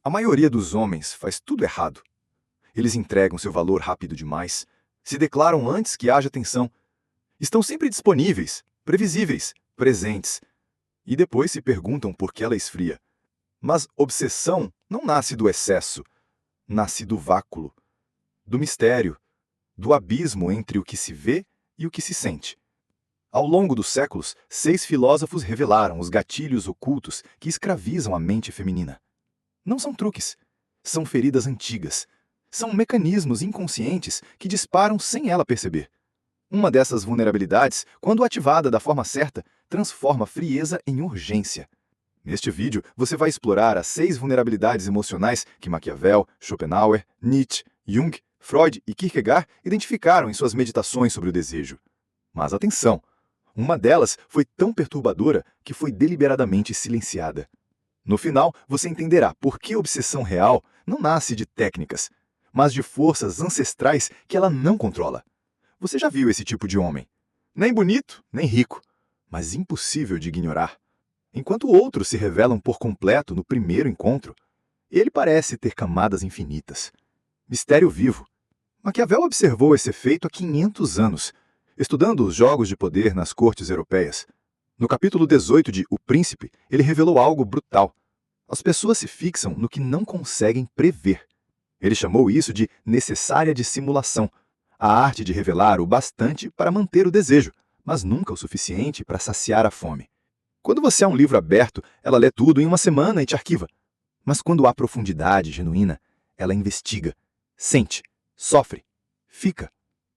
A maioria dos homens faz tudo errado. Eles entregam seu valor rápido demais, se declaram antes que haja tensão, estão sempre disponíveis, previsíveis, presentes, e depois se perguntam por que ela esfria. Mas obsessão não nasce do excesso, nasce do vácuo, do mistério, do abismo entre o que se vê e o que se sente. Ao longo dos séculos, 6 filósofos revelaram os gatilhos ocultos que escravizam a mente feminina. Não são truques, são feridas antigas, são mecanismos inconscientes que disparam sem ela perceber. Uma dessas vulnerabilidades, quando ativada da forma certa, transforma frieza em urgência. Neste vídeo, você vai explorar as 6 vulnerabilidades emocionais que Maquiavel, Schopenhauer, Nietzsche, Jung, Freud e Kierkegaard identificaram em suas meditações sobre o desejo. Mas atenção! Uma delas foi tão perturbadora que foi deliberadamente silenciada. No final, você entenderá por que a obsessão real não nasce de técnicas, mas de forças ancestrais que ela não controla. Você já viu esse tipo de homem? Nem bonito, nem rico, mas impossível de ignorar. Enquanto outros se revelam por completo no primeiro encontro, ele parece ter camadas infinitas. Mistério vivo. Maquiavel observou esse efeito há 500 anos, estudando os jogos de poder nas cortes europeias. No capítulo 18 de O Príncipe, ele revelou algo brutal. As pessoas se fixam no que não conseguem prever. Ele chamou isso de necessária dissimulação, a arte de revelar o bastante para manter o desejo, mas nunca o suficiente para saciar a fome. Quando você é um livro aberto, ela lê tudo em uma semana e te arquiva. Mas quando há profundidade genuína, ela investiga, sente, sofre, fica.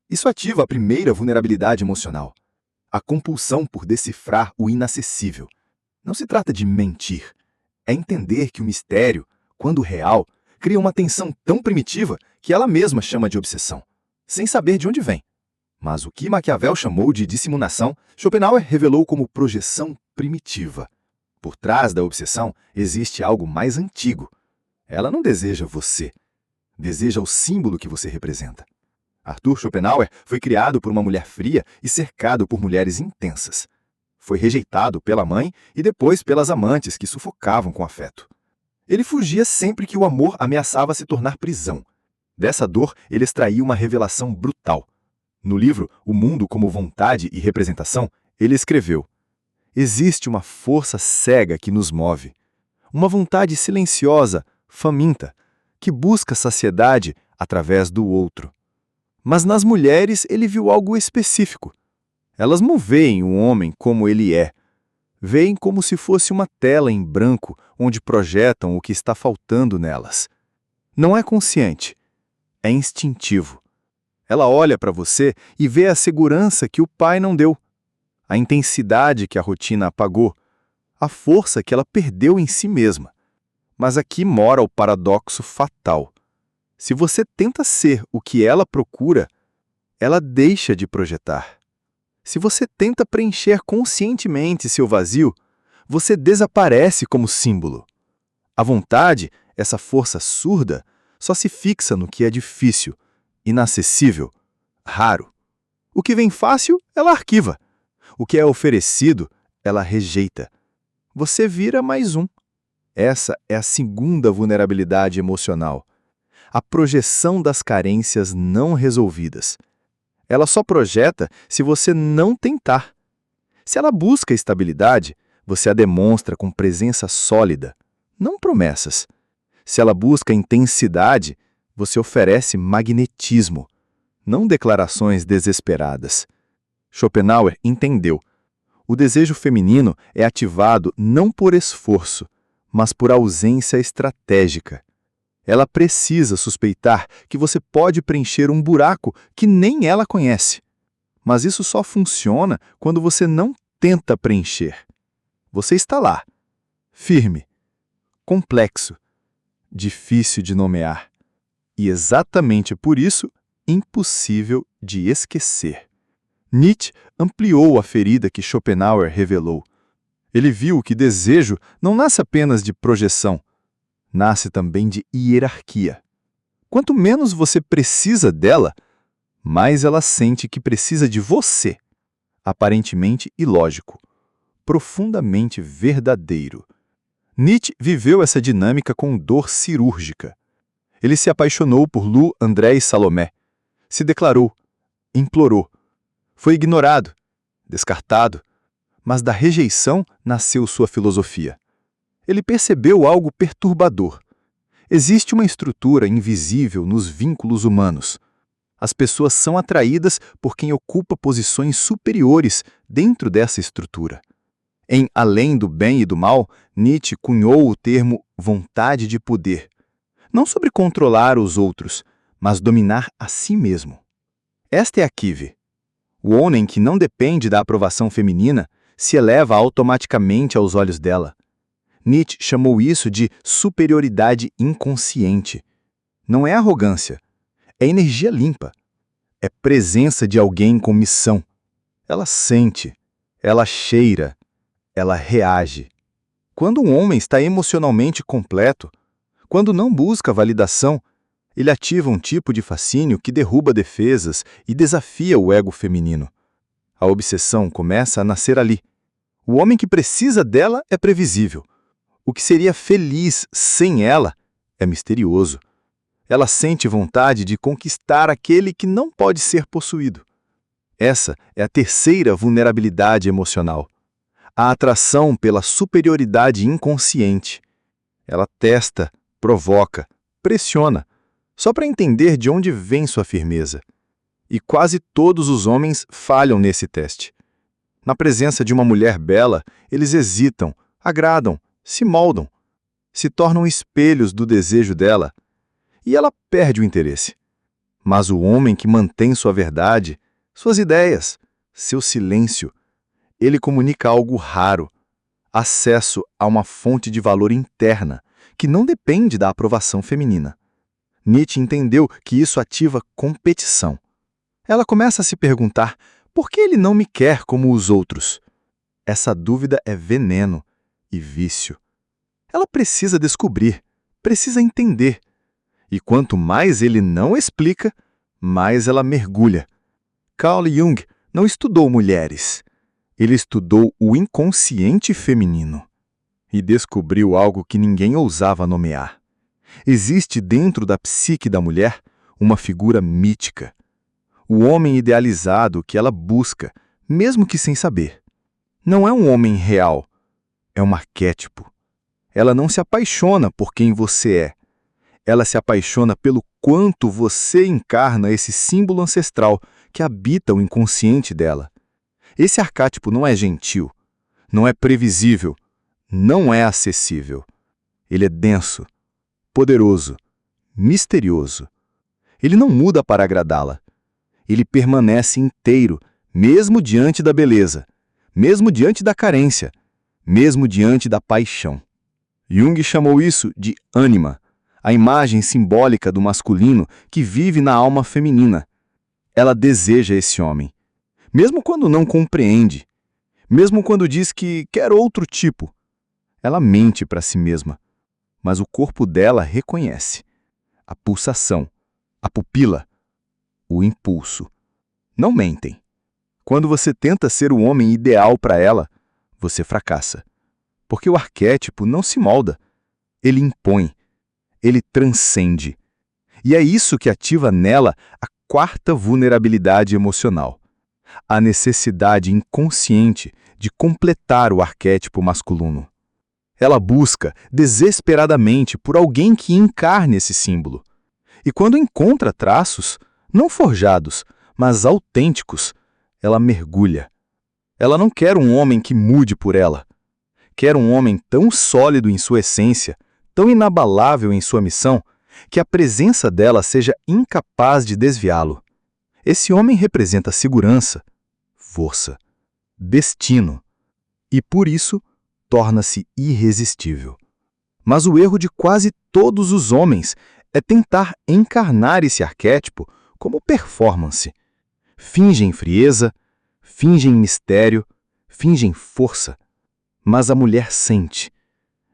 Isso ativa a primeira vulnerabilidade emocional, a compulsão por decifrar o inacessível. Não se trata de mentir, é entender que o mistério, quando real, cria uma tensão tão primitiva que ela mesma chama de obsessão, sem saber de onde vem. Mas o que Maquiavel chamou de dissimulação, Schopenhauer revelou como projeção primitiva. Por trás da obsessão existe algo mais antigo. Ela não deseja você, deseja o símbolo que você representa. Arthur Schopenhauer foi criado por uma mulher fria e cercado por mulheres intensas. Foi rejeitado pela mãe e depois pelas amantes que sufocavam com afeto. Ele fugia sempre que o amor ameaçava se tornar prisão. Dessa dor, ele extraía uma revelação brutal. No livro O Mundo como Vontade e Representação, ele escreveu: existe uma força cega que nos move, uma vontade silenciosa, faminta, que busca saciedade através do outro. Mas nas mulheres ele viu algo específico. Elas não veem o homem como ele é. Veem como se fosse uma tela em branco onde projetam o que está faltando nelas. Não é consciente, é instintivo. Ela olha para você e vê a segurança que o pai não deu, a intensidade que a rotina apagou, a força que ela perdeu em si mesma. Mas aqui mora o paradoxo fatal. Se você tenta ser o que ela procura, ela deixa de projetar. Se você tenta preencher conscientemente seu vazio, você desaparece como símbolo. A vontade, essa força surda, só se fixa no que é difícil, inacessível, raro. O que vem fácil, ela arquiva. O que é oferecido, ela rejeita. Você vira mais um. Essa é a segunda vulnerabilidade emocional. A projeção das carências não resolvidas. Ela só projeta se você não tentar. Se ela busca estabilidade, você a demonstra com presença sólida, não promessas. Se ela busca intensidade, você oferece magnetismo, não declarações desesperadas. Schopenhauer entendeu. O desejo feminino é ativado não por esforço, mas por ausência estratégica. Ela precisa suspeitar que você pode preencher um buraco que nem ela conhece. Mas isso só funciona quando você não tenta preencher. Você está lá, firme, complexo, difícil de nomear. E exatamente por isso, impossível de esquecer. Nietzsche ampliou a ferida que Schopenhauer revelou. Ele viu que desejo não nasce apenas de projeção, nasce também de hierarquia. Quanto menos você precisa dela, mais ela sente que precisa de você. Aparentemente ilógico, profundamente verdadeiro. Nietzsche viveu essa dinâmica com dor cirúrgica. Ele se apaixonou por Lu, André e Salomé. Se declarou, implorou. Foi ignorado, descartado, mas da rejeição nasceu sua filosofia. Ele percebeu algo perturbador. Existe uma estrutura invisível nos vínculos humanos. As pessoas são atraídas por quem ocupa posições superiores dentro dessa estrutura. Em Além do Bem e do Mal, Nietzsche cunhou o termo vontade de poder, não sobre controlar os outros, mas dominar a si mesmo. Esta é a Kive. O homem que não depende da aprovação feminina se eleva automaticamente aos olhos dela. Nietzsche chamou isso de superioridade inconsciente. Não é arrogância, é energia limpa. É presença de alguém com missão. Ela sente, ela cheira, ela reage. Quando um homem está emocionalmente completo, quando não busca validação, ele ativa um tipo de fascínio que derruba defesas e desafia o ego feminino. A obsessão começa a nascer ali. O homem que precisa dela é previsível. O que seria feliz sem ela é misterioso. Ela sente vontade de conquistar aquele que não pode ser possuído. Essa é a terceira vulnerabilidade emocional. A atração pela superioridade inconsciente. Ela testa, provoca, pressiona, só para entender de onde vem sua firmeza. E quase todos os homens falham nesse teste. Na presença de uma mulher bela, eles hesitam, agradam, se moldam, se tornam espelhos do desejo dela, e ela perde o interesse. Mas o homem que mantém sua verdade, suas ideias, seu silêncio, ele comunica algo raro, acesso a uma fonte de valor interna, que não depende da aprovação feminina. Nietzsche entendeu que isso ativa competição. Ela começa a se perguntar, por que ele não me quer como os outros? Essa dúvida é veneno e vício. Ela precisa descobrir, precisa entender. E quanto mais ele não explica, mais ela mergulha. Carl Jung não estudou mulheres. Ele estudou o inconsciente feminino e descobriu algo que ninguém ousava nomear. Existe dentro da psique da mulher uma figura mítica. O homem idealizado que ela busca, mesmo que sem saber. Não é um homem real, é um arquétipo. Ela não se apaixona por quem você é. Ela se apaixona pelo quanto você encarna esse símbolo ancestral que habita o inconsciente dela. Esse arquétipo não é gentil, não é previsível, não é acessível. Ele é denso, poderoso, misterioso. Ele não muda para agradá-la. Ele permanece inteiro, mesmo diante da beleza, mesmo diante da carência, mesmo diante da paixão. Jung chamou isso de ânima, a imagem simbólica do masculino que vive na alma feminina. Ela deseja esse homem, mesmo quando não compreende, mesmo quando diz que quer outro tipo. Ela mente para si mesma, mas o corpo dela reconhece a pulsação, a pupila, o impulso. Não mentem. Quando você tenta ser o homem ideal para ela, você fracassa. Porque o arquétipo não se molda, ele impõe, ele transcende. E é isso que ativa nela a quarta vulnerabilidade emocional. A necessidade inconsciente de completar o arquétipo masculino. Ela busca desesperadamente por alguém que encarne esse símbolo. E quando encontra traços, não forjados, mas autênticos, ela mergulha. Ela não quer um homem que mude por ela. Quer um homem tão sólido em sua essência, tão inabalável em sua missão, que a presença dela seja incapaz de desviá-lo. Esse homem representa segurança, força, destino, e por isso torna-se irresistível. Mas o erro de quase todos os homens é tentar encarnar esse arquétipo como performance. Fingem frieza, fingem mistério, fingem força. Mas a mulher sente.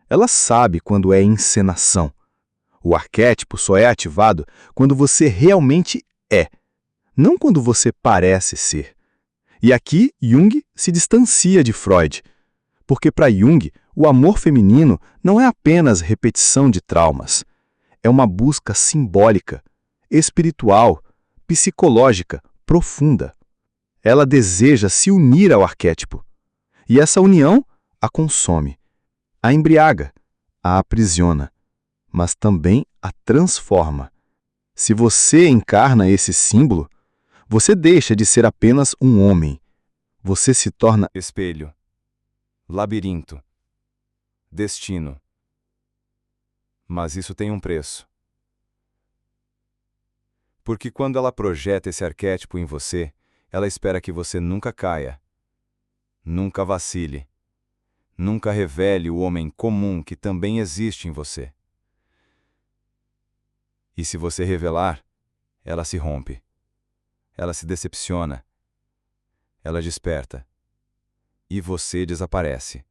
Ela sabe quando é encenação. O arquétipo só é ativado quando você realmente é, não quando você parece ser. E aqui Jung se distancia de Freud, porque para Jung O amor feminino não é apenas repetição de traumas. É uma busca simbólica, espiritual, psicológica, profunda. Ela deseja se unir ao arquétipo. E essa união a consome, a embriaga, a aprisiona, mas também a transforma. Se você encarna esse símbolo, você deixa de ser apenas um homem. Você se torna Espelho, labirinto, destino. Mas isso tem um preço. Porque quando ela projeta esse arquétipo em você, ela espera que você nunca caia, nunca vacile, nunca revele o homem comum que também existe em você. E se você revelar, ela se rompe, ela se decepciona, ela desperta, e você desaparece.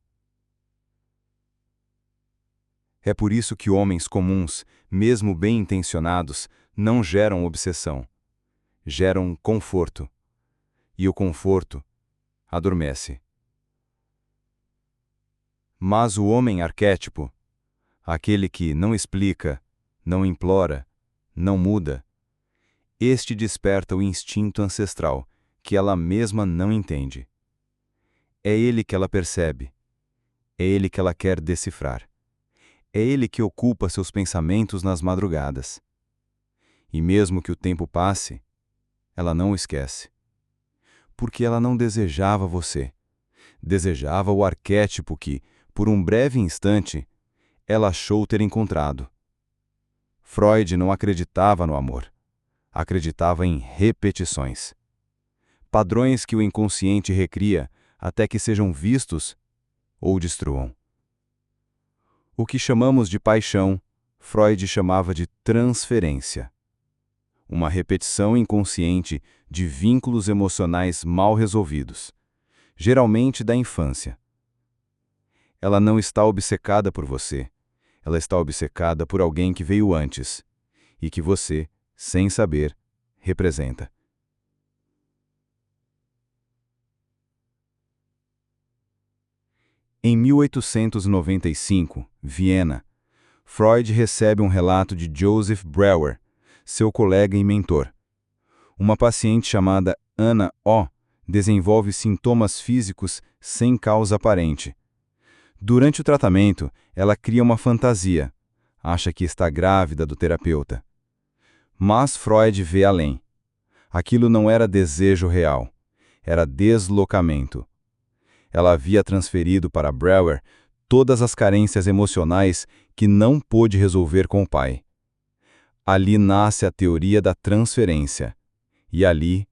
É por isso que homens comuns, mesmo bem-intencionados, não geram obsessão, geram conforto, e o conforto adormece. Mas o homem arquétipo, aquele que não explica, não implora, não muda, este desperta o instinto ancestral, que ela mesma não entende. É ele que ela percebe, é ele que ela quer decifrar. É ele que ocupa seus pensamentos nas madrugadas. E mesmo que o tempo passe, ela não o esquece. Porque ela não desejava você. Desejava o arquétipo que, por um breve instante, ela achou ter encontrado. Freud não acreditava no amor. Acreditava em repetições. Padrões que o inconsciente recria até que sejam vistos ou destruam. O que chamamos de paixão, Freud chamava de transferência. Uma repetição inconsciente de vínculos emocionais mal resolvidos, geralmente da infância. Ela não está obcecada por você, ela está obcecada por alguém que veio antes e que você, sem saber, representa. Em 1895, Viena, Freud recebe um relato de Joseph Breuer, seu colega e mentor. Uma paciente chamada Anna O. desenvolve sintomas físicos sem causa aparente. Durante o tratamento, ela cria uma fantasia. Acha que está grávida do terapeuta. Mas Freud vê além. Aquilo não era desejo real. Era deslocamento. Ela havia transferido para Breuer todas as carências emocionais que não pôde resolver com o pai. Ali nasce a teoria da transferência. E ali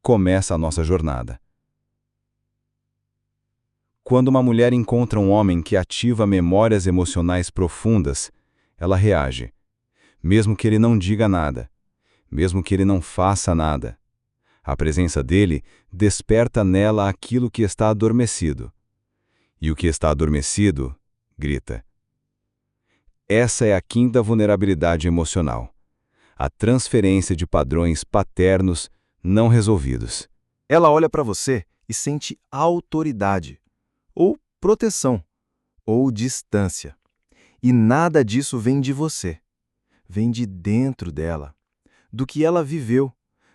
começa a nossa jornada. Quando uma mulher encontra um homem que ativa memórias emocionais profundas, ela reage. Mesmo que ele não diga nada, mesmo que ele não faça nada. A presença dele desperta nela aquilo que está adormecido. E o que está adormecido, grita. Essa é a quinta vulnerabilidade emocional. A transferência de padrões paternos não resolvidos. Ela olha para você e sente autoridade, ou proteção, ou distância. E nada disso vem de você. Vem de dentro dela, do que ela viveu,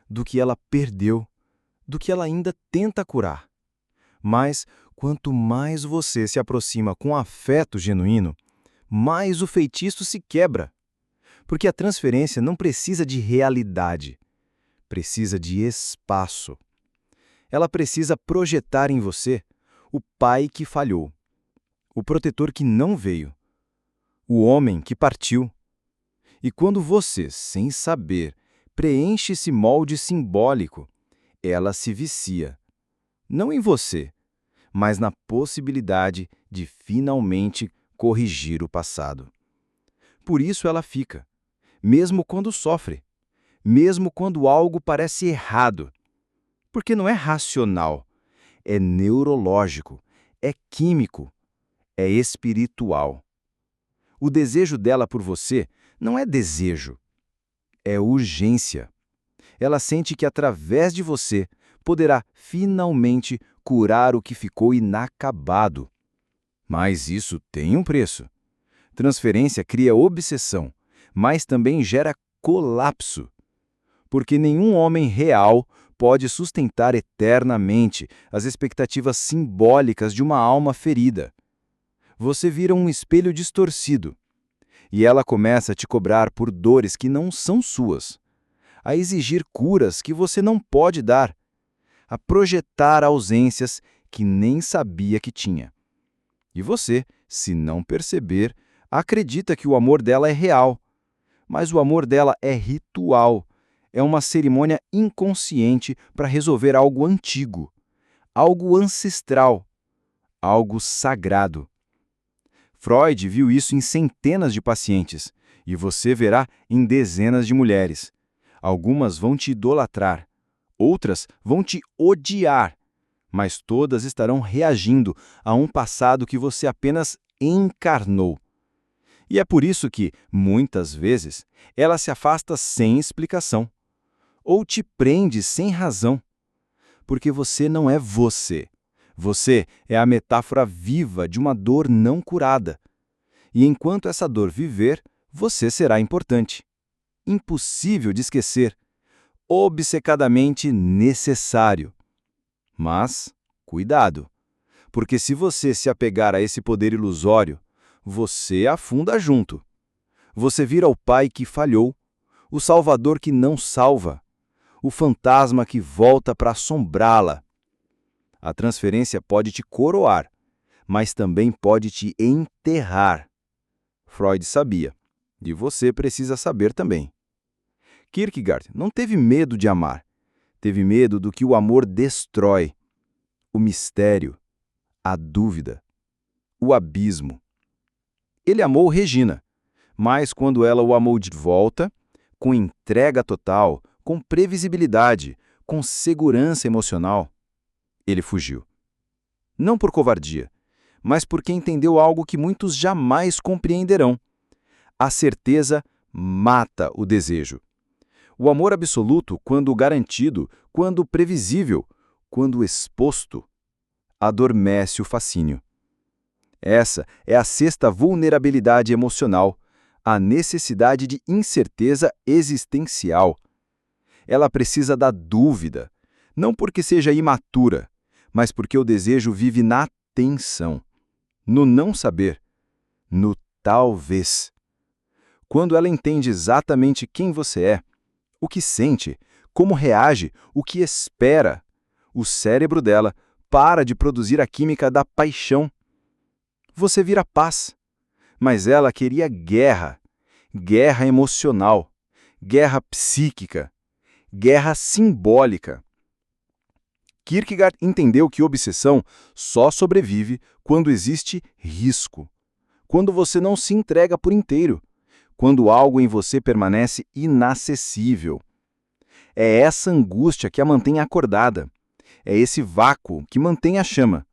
do que ela perdeu, do que ela ainda tenta curar. Mas, quanto mais você se aproxima com afeto genuíno, mais o feitiço se quebra. Porque a transferência não precisa de realidade, precisa de espaço. Ela precisa projetar em você o pai que falhou, o protetor que não veio, o homem que partiu. E quando você, sem saber, preenche esse molde simbólico, ela se vicia. Não em você, mas na possibilidade de finalmente corrigir o passado. Por isso ela fica, mesmo quando sofre, mesmo quando algo parece errado. Porque não é racional, é neurológico, é químico, é espiritual. O desejo dela por você não é desejo, é urgência. Ela sente que através de você poderá finalmente curar o que ficou inacabado. Mas isso tem um preço. Transferência cria obsessão, mas também gera colapso. Porque nenhum homem real pode sustentar eternamente as expectativas simbólicas de uma alma ferida. Você vira um espelho distorcido, e ela começa a te cobrar por dores que não são suas, a exigir curas que você não pode dar, a projetar ausências que nem sabia que tinha. E você, se não perceber, acredita que o amor dela é real, mas o amor dela é ritual. É uma cerimônia inconsciente para resolver algo antigo, algo ancestral, algo sagrado. Freud viu isso em centenas de pacientes, e você verá em dezenas de mulheres. Algumas vão te idolatrar, outras vão te odiar, mas todas estarão reagindo a um passado que você apenas encarnou. E é por isso que, muitas vezes, ela se afasta sem explicação, ou te prende sem razão, porque você não é você. Você é a metáfora viva de uma dor não curada. E enquanto essa dor viver, você será importante. Impossível de esquecer. Obcecadamente necessário. Mas, cuidado, porque se você se apegar a esse poder ilusório, você afunda junto. Você vira o pai que falhou, o salvador que não salva, o fantasma que volta para assombrá-la. A transferência pode te coroar, mas também pode te enterrar. Freud sabia, e você precisa saber também. Kierkegaard não teve medo de amar, teve medo do que o amor destrói: o mistério, a dúvida, o abismo. Ele amou Regina, mas quando ela o amou de volta, com entrega total, com previsibilidade, com segurança emocional, ele fugiu. Não por covardia, mas porque entendeu algo que muitos jamais compreenderão. A certeza mata o desejo. O amor absoluto, quando garantido, quando previsível, quando exposto, adormece o fascínio. Essa é a sexta vulnerabilidade emocional, a necessidade de incerteza existencial. Ela precisa da dúvida, não porque seja imatura, mas porque o desejo vive na tensão, no não saber, no talvez. Quando ela entende exatamente quem você é, o que sente, como reage, o que espera, o cérebro dela para de produzir a química da paixão. Você vira paz. Mas ela queria guerra, guerra emocional, guerra psíquica, guerra simbólica. Kierkegaard entendeu que obsessão só sobrevive quando existe risco, quando você não se entrega por inteiro, quando algo em você permanece inacessível. É essa angústia que a mantém acordada, é esse vácuo que mantém a chama.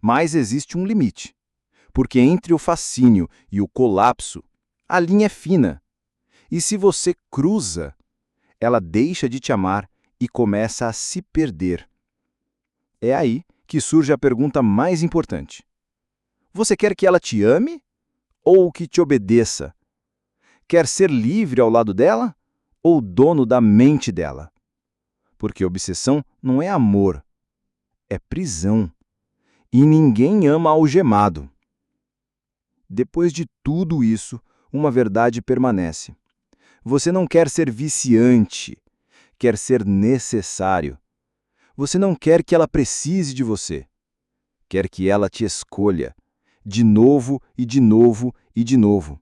Mas existe um limite, porque entre o fascínio e o colapso, a linha é fina. E se você cruza, ela deixa de te amar e começa a se perder. É aí que surge a pergunta mais importante. Você quer que ela te ame ou que te obedeça? Quer ser livre ao lado dela ou dono da mente dela? Porque obsessão não é amor, é prisão. E ninguém ama algemado. Depois de tudo isso, uma verdade permanece. Você não quer ser viciante, quer ser necessário. Você não quer que ela precise de você. Quer que ela te escolha, de novo e de novo e de novo.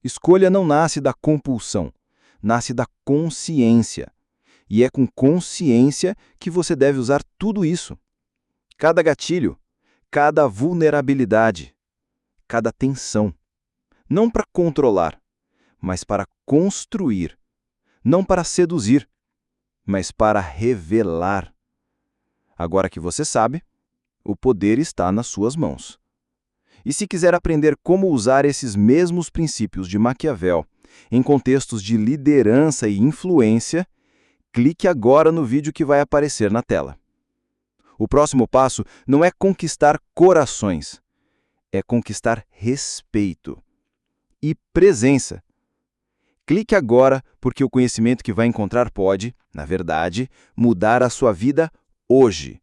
Escolha não nasce da compulsão, nasce da consciência. E é com consciência que você deve usar tudo isso. Cada gatilho, cada vulnerabilidade, cada tensão. Não para controlar, mas para construir. Não para seduzir, mas para revelar. Agora que você sabe, o poder está nas suas mãos. E se quiser aprender como usar esses mesmos princípios de Maquiavel em contextos de liderança e influência, clique agora no vídeo que vai aparecer na tela. O próximo passo não é conquistar corações, é conquistar respeito e presença. Clique agora, porque o conhecimento que vai encontrar pode, na verdade, mudar a sua vida hoje.